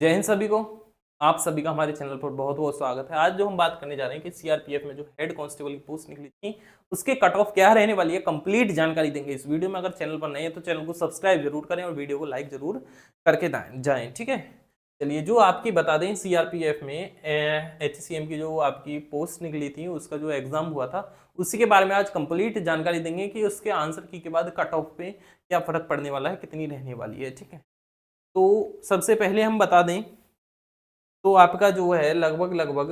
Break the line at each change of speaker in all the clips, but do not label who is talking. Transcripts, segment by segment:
जय हिंद सभी को। आप सभी का हमारे चैनल पर बहुत बहुत स्वागत है। आज जो हम बात करने जा रहे हैं कि सीआरपीएफ में जो हेड कांस्टेबल की पोस्ट निकली थी उसके कट ऑफ क्या रहने वाली है, कंप्लीट जानकारी देंगे इस वीडियो में। अगर चैनल पर नए हैं तो चैनल को सब्सक्राइब जरूर करें और वीडियो को लाइक जरूर करके जाएं, ठीक है। चलिए, जो आपकी बता दें सीआरपीएफ में एचसीएम की जो आपकी पोस्ट निकली थी उसका जो एग्जाम हुआ था उसी के बारे में आज कंप्लीट जानकारी देंगे कि उसके आंसर की के बाद कट ऑफ पे क्या फर्क पड़ने वाला है, कितनी रहने वाली है, ठीक है। तो सबसे पहले हम बता दें तो आपका जो है लगभग लगभग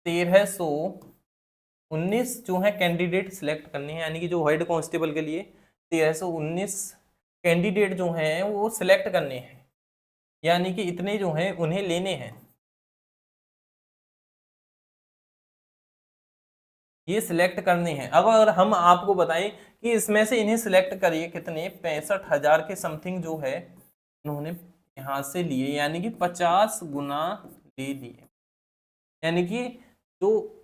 1319 जो है कैंडिडेट सिलेक्ट करने हैं, यानी कि जो हेड कांस्टेबल के लिए 1319 कैंडिडेट जो हैं वो सिलेक्ट करने हैं, यानी कि इतने जो हैं उन्हें लेने हैं, ये सिलेक्ट करने हैं। अब अगर हम आपको बताएं कि इसमें से इन्हें सिलेक्ट करिए कितने, 65,000 के समथिंग जो है उन्होंने यहाँ से लिए, यानी कि 50 गुना ले लिए। यानी कि जो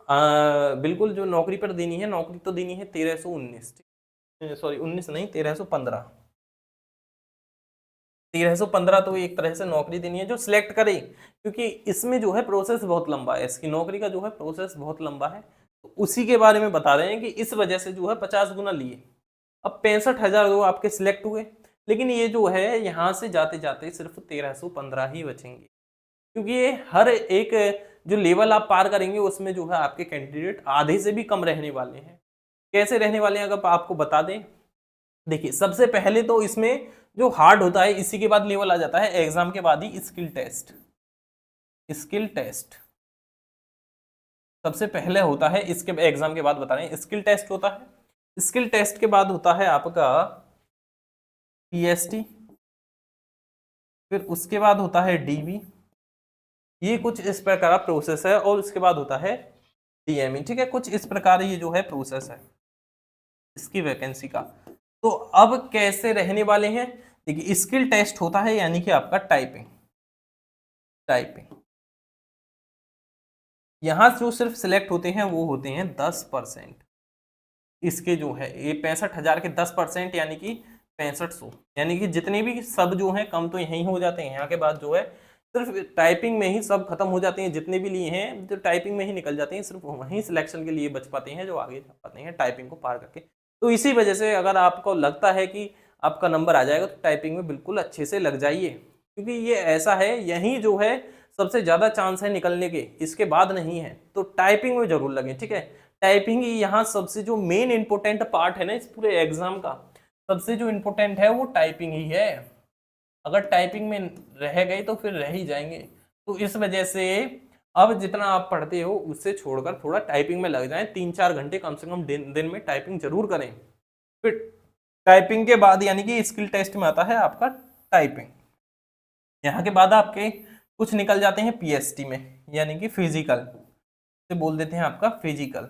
बिल्कुल जो नौकरी पर देनी है, नौकरी तो देनी है 1319, सॉरी 19 नहीं, 1315। 1315 तो एक तरह से नौकरी देनी है जो सिलेक्ट करे, क्योंकि इसमें जो है प्रोसेस बहुत लंबा है, इसकी नौकरी का जो है प्रोसेस बहुत लंबा है। तो उसी के बारे में बता रहे हैं कि इस वजह से जो है 50 गुना लिए। अब 65,000 जो आपके सिलेक्ट हुए, लेकिन ये जो है यहाँ से जाते जाते सिर्फ 1315 ही बचेंगे, क्योंकि ये हर एक जो लेवल आप पार करेंगे उसमें जो है आपके कैंडिडेट आधे से भी कम रहने वाले हैं। कैसे रहने वाले हैं अगर आपको बता दें, देखिए सबसे पहले तो इसमें जो हार्ड होता है इसी के बाद लेवल आ जाता है, एग्जाम के बाद ही स्किल टेस्ट। स्किल टेस्ट सबसे पहले होता है, इसके एग्जाम के बाद बता रहे हैं स्किल टेस्ट होता है। स्किल टेस्ट के बाद होता है आपका पीएसटी, फिर उसके बाद होता है डीबी। ये कुछ इस प्रकार का प्रोसेस है, और उसके बाद होता है डीएमई, ठीक है। कुछ इस प्रकार ये जो है प्रोसेस है इसकी वैकेंसी का। तो अब कैसे रहने वाले हैं, देखिए स्किल टेस्ट होता है यानी कि आपका टाइपिंग। टाइपिंग यहां जो सिर्फ सिलेक्ट होते हैं वो होते हैं 10%। इसके जो है ये 65,000 के 10%, यानी कि 6500, यानी कि जितने भी सब जो है कम तो यहीं हो जाते हैं। यहाँ के बाद जो है सिर्फ टाइपिंग में ही सब खत्म हो जाते हैं, जितने भी लिए हैं जो टाइपिंग में ही निकल जाते हैं, सिर्फ वहीं सिलेक्शन के लिए बच पाते हैं जो आगे जा पाते हैं टाइपिंग को पार करके। तो इसी वजह से अगर आपको लगता है कि आपका नंबर आ जाएगा तो टाइपिंग में बिल्कुल अच्छे से लग जाइए, क्योंकि ये ऐसा है यहीं जो है सबसे ज़्यादा चांस है निकलने के, इसके बाद नहीं है। तो टाइपिंग में जरूर लगे, ठीक है। टाइपिंग ही यहाँ सबसे जो मेन इंपोर्टेंट पार्ट है ना इस पूरे एग्जाम का, सबसे जो इंपोर्टेंट है वो टाइपिंग ही है। अगर टाइपिंग में रह गए तो फिर रह ही जाएंगे। तो इस वजह से अब जितना आप पढ़ते हो उससे छोड़कर थोड़ा टाइपिंग में लग जाएं, 3-4 घंटे कम से कम दिन में टाइपिंग जरूर करें। फिर टाइपिंग के बाद यानी कि स्किल टेस्ट में आता है आपका टाइपिंग। यहाँ के बाद आपके कुछ निकल जाते हैं पीएसटी में, यानी कि फिजिकल से बोल देते हैं आपका फिजिकल।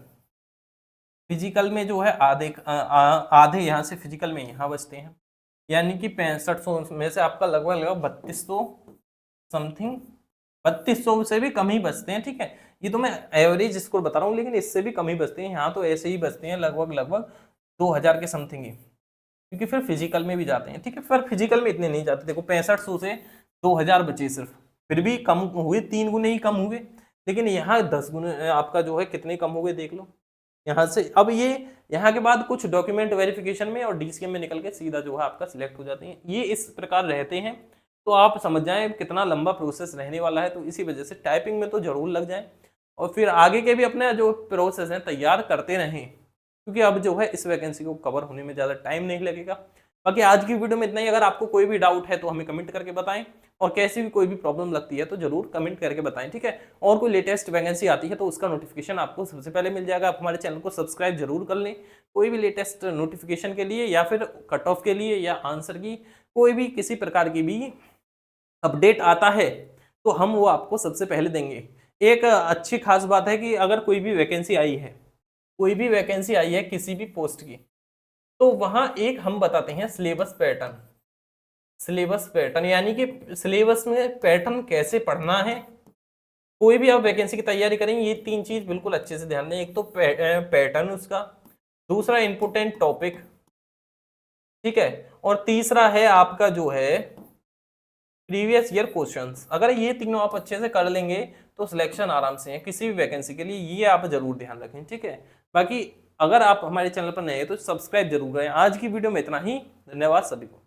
फिजिकल में जो है आधे यहाँ से फिजिकल में यहाँ बचते हैं, यानी कि 6500 में से आपका लगभग लगभग 3200 समथिंग, 3200 से भी कम ही बचते हैं, ठीक है। ये तो मैं एवरेज स्कोर बता रहा हूँ, लेकिन इससे भी कम ही बचते हैं। यहाँ तो ऐसे ही बचते हैं लगभग लगभग 2000 के समथिंग ही, क्योंकि फिर फिजिकल में भी जाते हैं, ठीक है। फिर फिजिकल में इतने नहीं जाते, देखो 6500 से 2000 बचे सिर्फ, फिर भी कम हुए, 3 गुने ही कम हुए। लेकिन यहाँ 10 गुने आपका जो है कितने कम हो गए देख लो यहाँ से। अब ये यहाँ के बाद कुछ डॉक्यूमेंट वेरिफिकेशन में और डीसीएम में निकल के सीधा जो है आपका सिलेक्ट हो जाते हैं, ये इस प्रकार रहते हैं। तो आप समझ जाएं कितना लंबा प्रोसेस रहने वाला है। तो इसी वजह से टाइपिंग में तो जरूर लग जाए, और फिर आगे के भी अपने जो प्रोसेस हैं तैयार करते रहें, क्योंकि अब जो है इस वैकेंसी को कवर होने में ज़्यादा टाइम नहीं लगेगा। बाकी आज की वीडियो में इतना ही। अगर आपको कोई भी डाउट है तो हमें कमेंट करके बताएं, और कैसी भी कोई भी प्रॉब्लम लगती है तो जरूर कमेंट करके बताएं, ठीक है। और कोई लेटेस्ट वैकेंसी आती है तो उसका नोटिफिकेशन आपको सबसे पहले मिल जाएगा। आप हमारे चैनल को सब्सक्राइब जरूर कर लें, कोई भी लेटेस्ट नोटिफिकेशन के लिए या फिर कट ऑफ के लिए या आंसर की कोई भी किसी प्रकार की भी अपडेट आता है तो हम वो आपको सबसे पहले देंगे। एक अच्छी खास बात है कि अगर कोई भी वैकेंसी आई है, कोई भी वैकेंसी आई है किसी भी पोस्ट की, तो वहां एक हम बताते हैं सिलेबस पैटर्न। सिलेबस पैटर्न यानी कि सिलेबस में पैटर्न कैसे पढ़ना है। कोई भी आप वैकेंसी की तैयारी करेंगे ये 3 चीज बिल्कुल अच्छे से ध्यान दें। एक तो पैटर्न उसका, दूसरा इंपोर्टेंट टॉपिक, ठीक है, और तीसरा है आपका जो है प्रीवियस ईयर क्वेश्चंस। अगर ये तीनों आप अच्छे से कर लेंगे तो सिलेक्शन आराम से है किसी भी वैकेंसी के लिए, ये आप जरूर ध्यान रखें, ठीक है। बाकी अगर आप हमारे चैनल पर नए हैं तो सब्सक्राइब जरूर करें। आज की वीडियो में इतना ही, धन्यवाद सभी को।